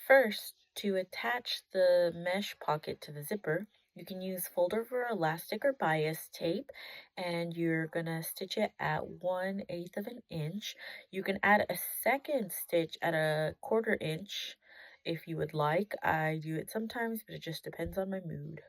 First, to attach the mesh pocket to the zipper, you can use fold over elastic or bias tape, and you're gonna stitch it at 1/8 of an inch. You can add a second stitch at a 1/4 inch if you would like. I do it sometimes, but it just depends on my mood.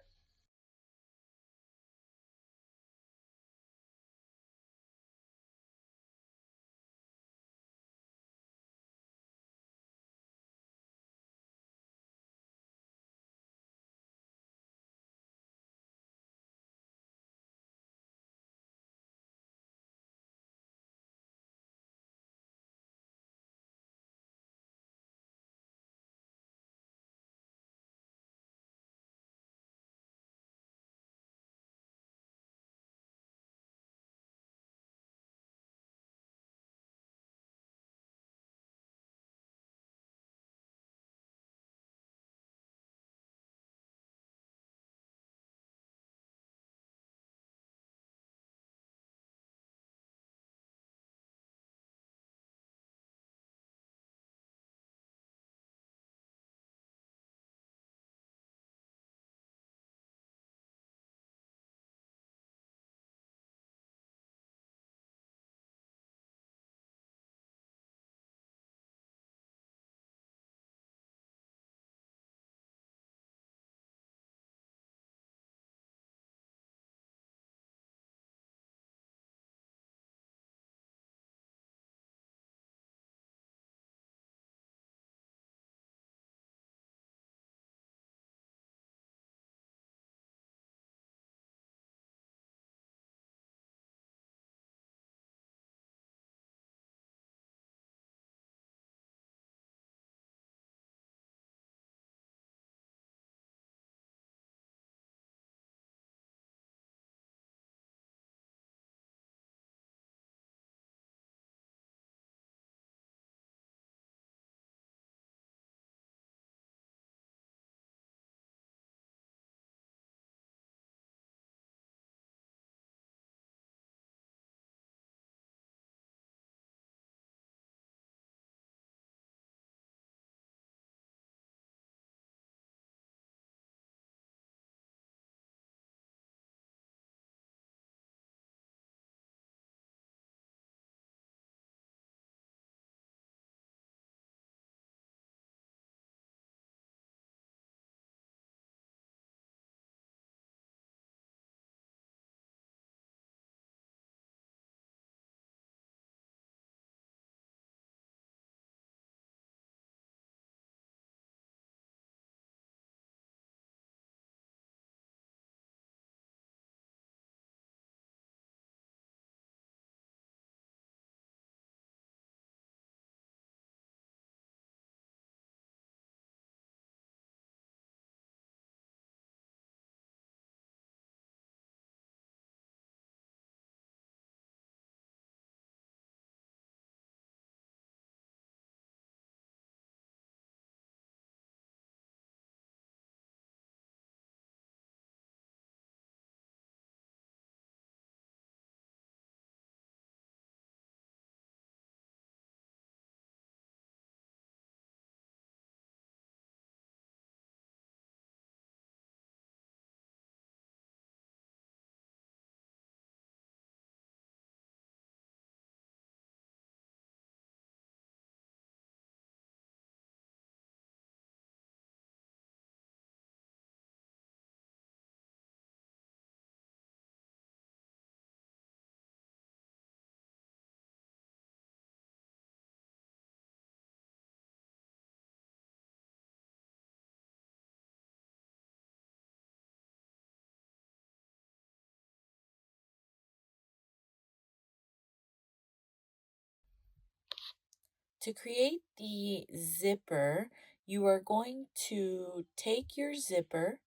To create the zipper, you are going to take your zipper,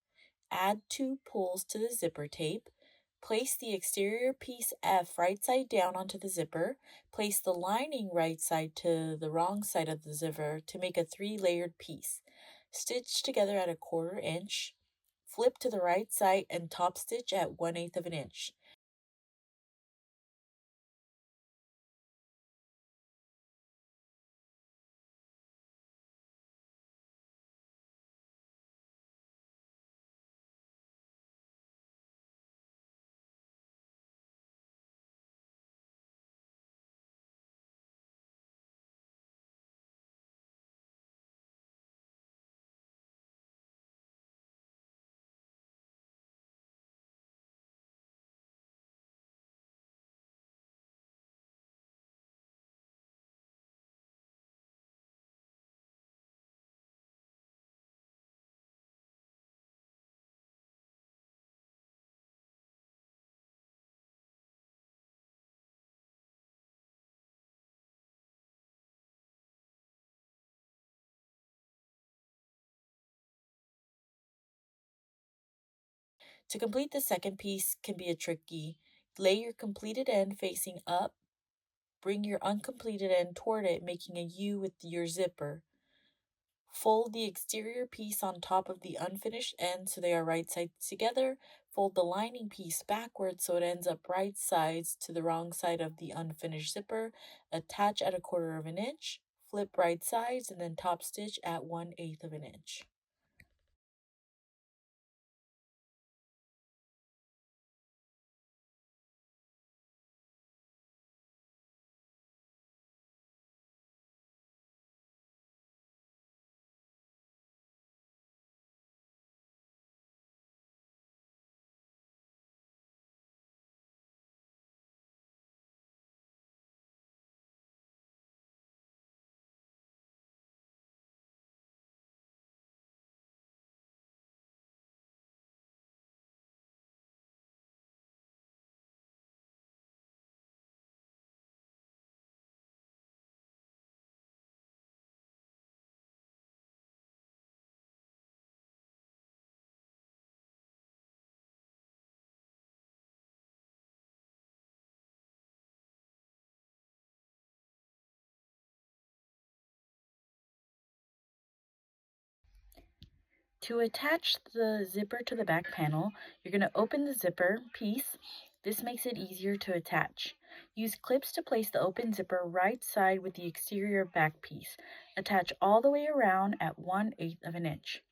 add two pulls to the zipper tape, place the exterior piece F right side down onto the zipper, place the lining right side to the wrong side of the zipper to make a 3-layered piece. Stitch together at a 1/4 inch, flip to the right side and top stitch at 1/8 of an inch. To complete the second piece can be a tricky. Lay your completed end facing up, bring your uncompleted end toward it, making a U with your zipper. Fold the exterior piece on top of the unfinished end so they are right sides together. Fold the lining piece backwards so it ends up right sides to the wrong side of the unfinished zipper. Attach at 1/4 of an inch. Flip right sides and then top stitch at 1/8 of an inch. To attach the zipper to the back panel, you're going to open the zipper piece. This makes it easier to attach. Use clips to place the open zipper right side with the exterior back piece. Attach all the way around at 1/8 of an inch.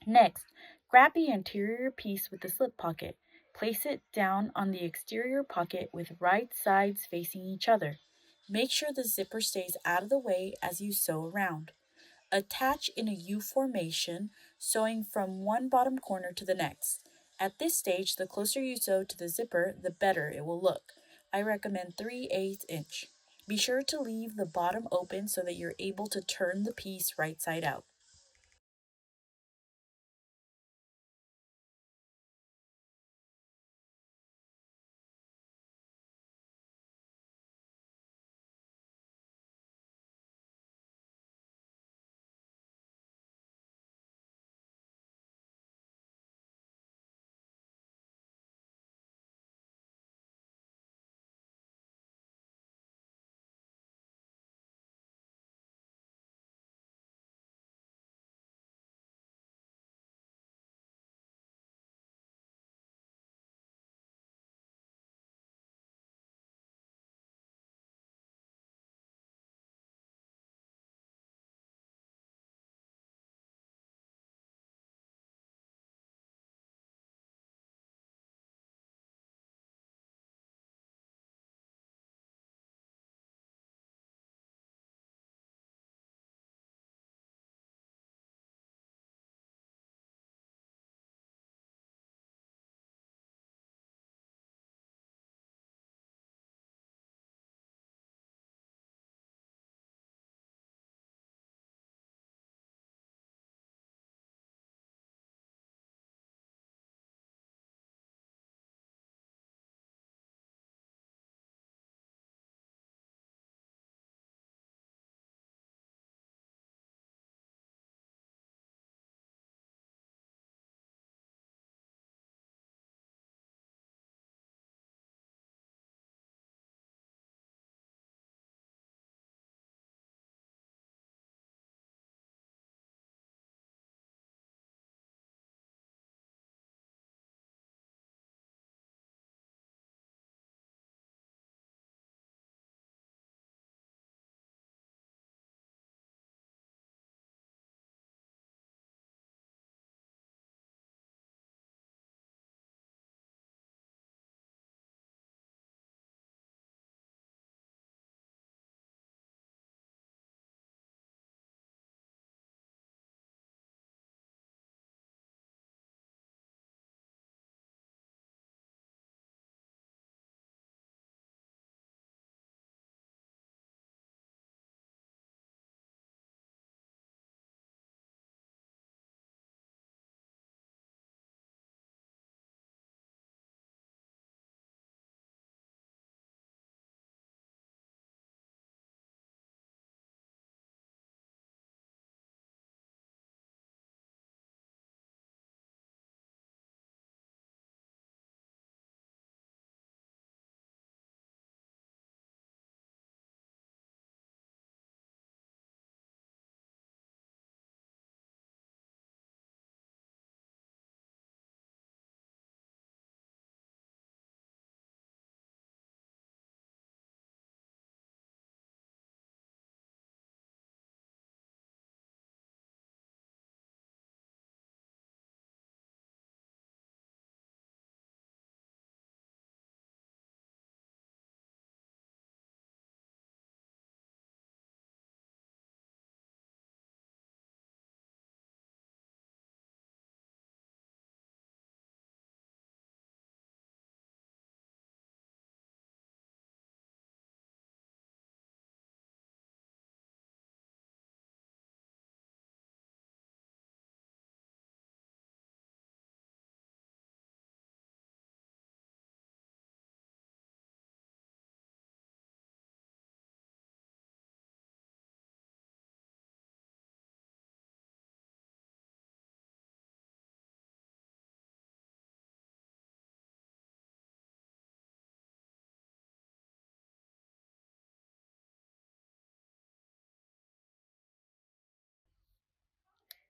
Next, grab the interior piece with the slip pocket. Place it down on the exterior pocket with right sides facing each other. Make sure the zipper stays out of the way as you sew around. Attach in a U formation, sewing from one bottom corner to the next. At this stage, the closer you sew to the zipper, the better it will look. I recommend 3/8 inch. Be sure to leave the bottom open so that you're able to turn the piece right side out.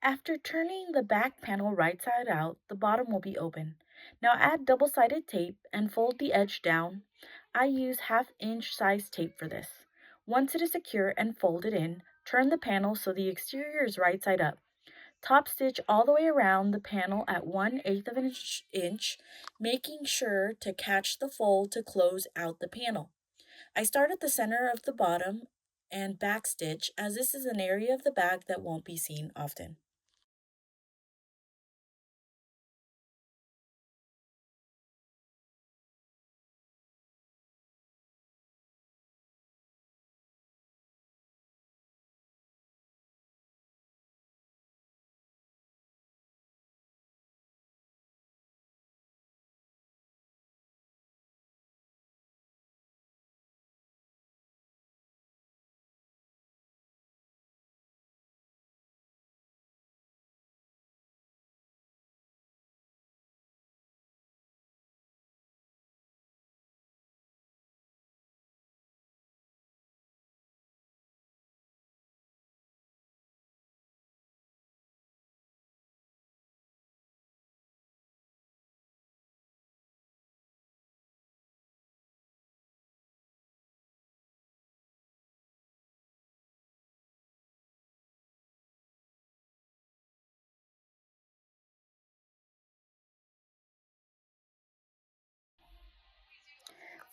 After turning the back panel right side out, the bottom will be open. Now add double-sided tape and fold the edge down. I use 1/2 inch size tape for this. Once it is secure and folded in, turn the panel so the exterior is right side up. Top stitch all the way around the panel at 1/8 of an inch, making sure to catch the fold to close out the panel. I start at the center of the bottom and back stitch, as this is an area of the bag that won't be seen often.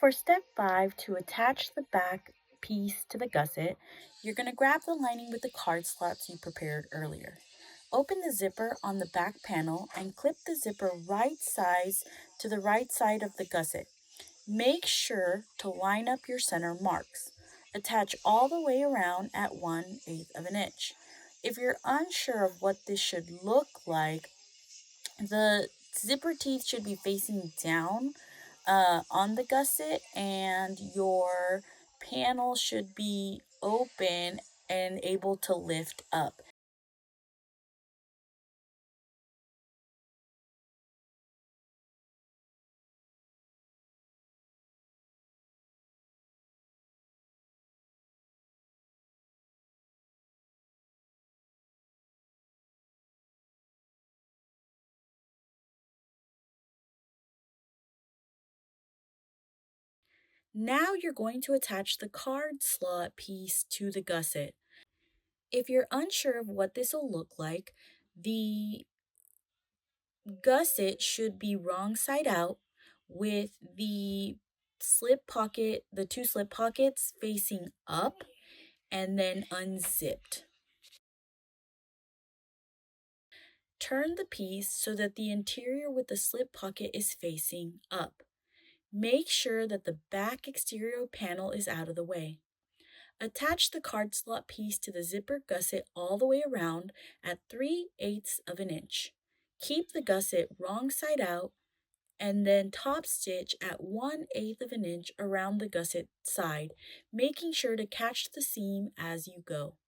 For step 5, to attach the back piece to the gusset, you're going to grab the lining with the card slots you prepared earlier. Open the zipper on the back panel and clip the zipper right size to the right side of the gusset. Make sure to line up your center marks. Attach all the way around at 1/8 of an inch. If you're unsure of what this should look like, the zipper teeth should be facing down on the gusset, and your panel should be open and able to lift up. Now you're going to attach the card slot piece to the gusset. If you're unsure of what this will look like, the gusset should be wrong side out with the two slip pockets facing up and then unzipped. Turn the piece so that the interior with the slip pocket is facing up. Make sure that the back exterior panel is out of the way. Attach the card slot piece to the zipper gusset all the way around at 3/8 of an inch. Keep the gusset wrong side out and then top stitch at 1/8 of an inch around the gusset side, making sure to catch the seam as you go.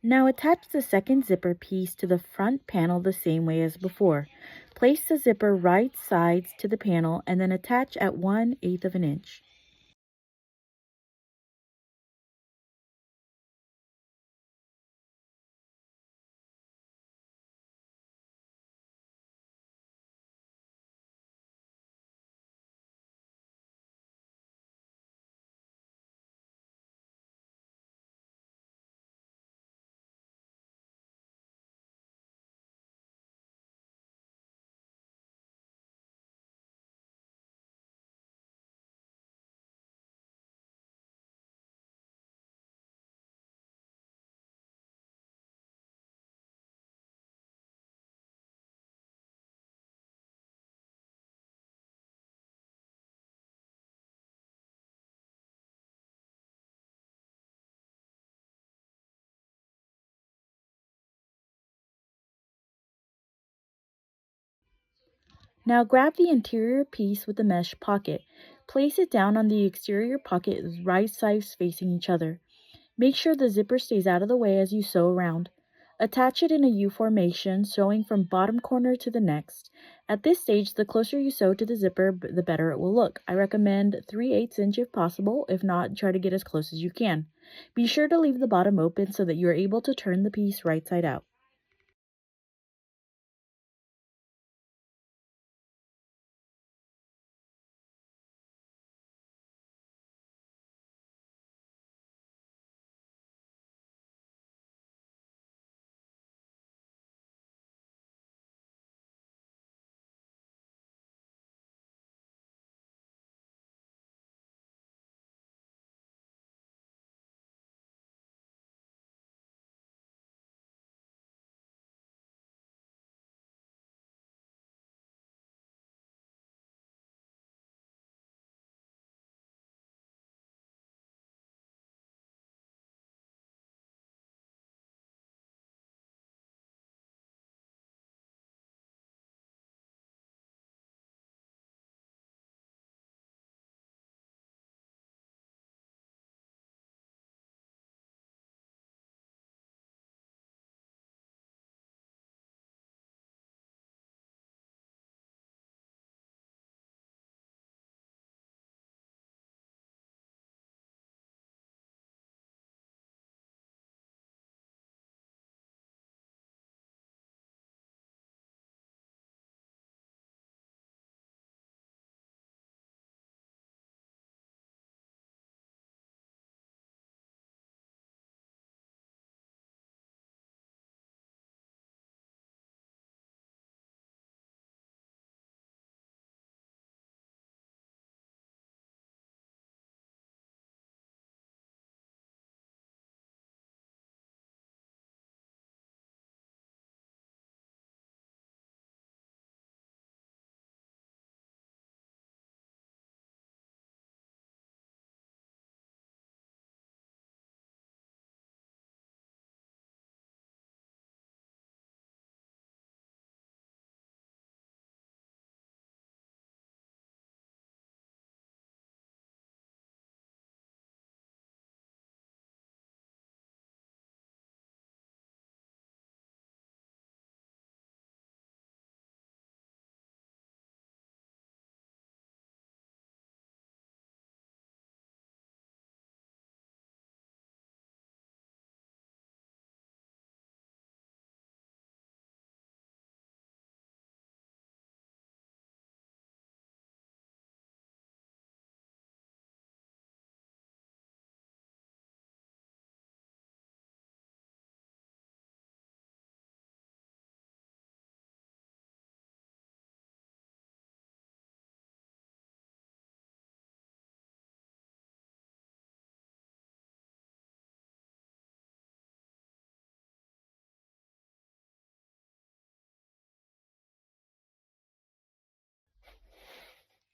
Now attach the second zipper piece to the front panel the same way as before. Place the zipper right sides to the panel and then attach at 1/8 of an inch. Now grab the interior piece with the mesh pocket. Place it down on the exterior pocket with right sides facing each other. Make sure the zipper stays out of the way as you sew around. Attach it in a U formation, sewing from bottom corner to the next. At this stage, the closer you sew to the zipper, the better it will look. I recommend 3/8 inch if possible. If not, try to get as close as you can. Be sure to leave the bottom open so that you are able to turn the piece right side out.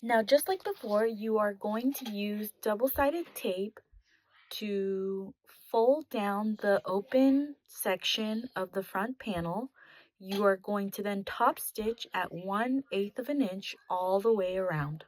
Now, just like before, you are going to use double-sided tape to fold down the open section of the front panel. You are going to then top stitch at 1/8 of an inch all the way around.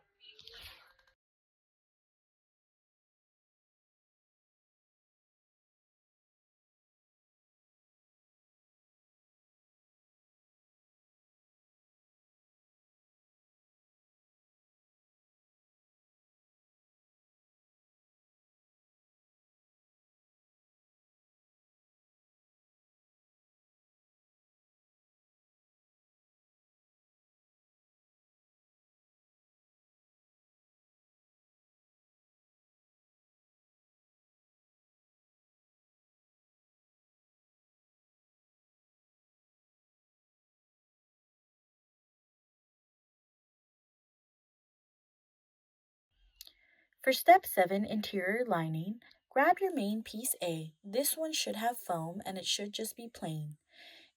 For step 7, interior lining, grab your main piece A. This one should have foam and it should just be plain.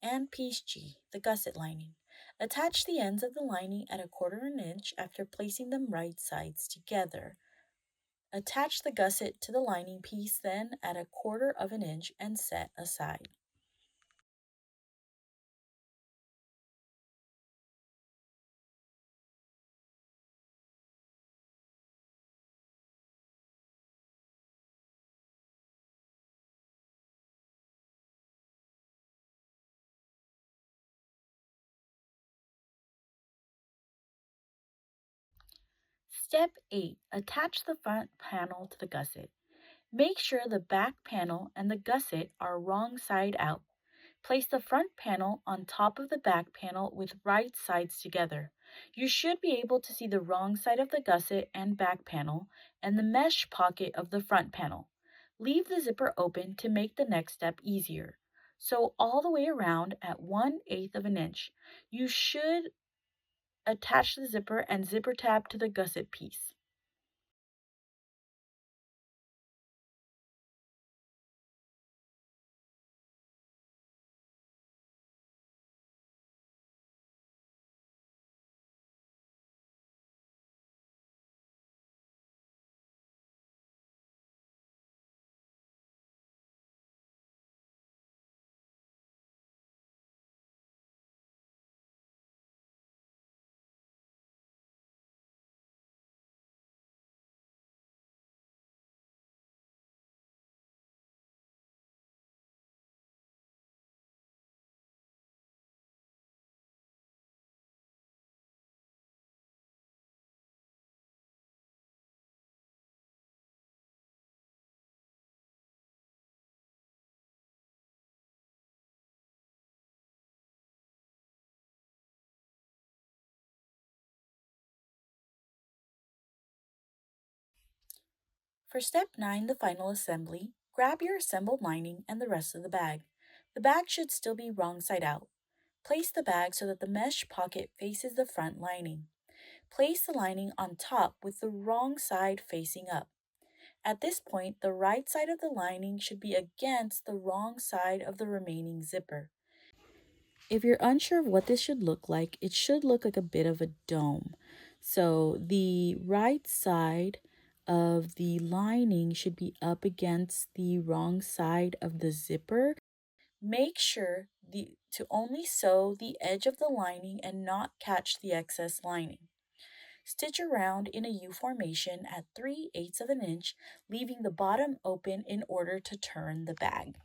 And piece G, the gusset lining. Attach the ends of the lining at 1/4 an inch after placing them right sides together. Attach the gusset to the lining piece then at 1/4 of an inch and set aside. Step 8. Attach the front panel to the gusset. Make sure the back panel and the gusset are wrong side out. Place the front panel on top of the back panel with right sides together. You should be able to see the wrong side of the gusset and back panel and the mesh pocket of the front panel. Leave the zipper open to make the next step easier. Sew all the way around at 1/8 of an inch. You should attach the zipper and zipper tab to the gusset piece. For step 9, the final assembly, grab your assembled lining and the rest of the bag. The bag should still be wrong side out. Place the bag so that the mesh pocket faces the front lining. Place the lining on top with the wrong side facing up. At this point, the right side of the lining should be against the wrong side of the remaining zipper. If you're unsure of what this should look like, it should look like a bit of a dome. So the right side of the lining should be up against the wrong side of the zipper. Make sure to only sew the edge of the lining and not catch the excess lining. Stitch around in a U formation at 3/8 of an inch, leaving the bottom open in order to turn the bag.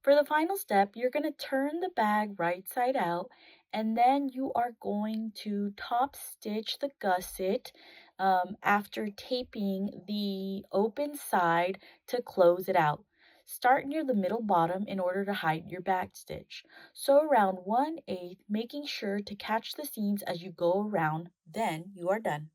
For the final step, you're going to turn the bag right side out, and then you are going to top stitch the gusset after taping the open side to close it out. Start near the middle bottom in order to hide your back stitch. Sew around 1/8, making sure to catch the seams as you go around. Then you are done.